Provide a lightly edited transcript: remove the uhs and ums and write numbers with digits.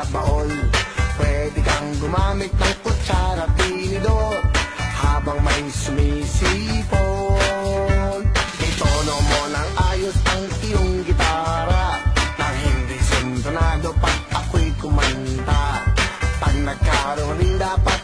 sa baol. Pwede kang gumamit ng kutsara, tinidor, habang may sumisipon. Itono mo ng ayos ang iyong gitara, nang hindi sintonado pag ako'y kumanta. Pag nagkaroon rin dapat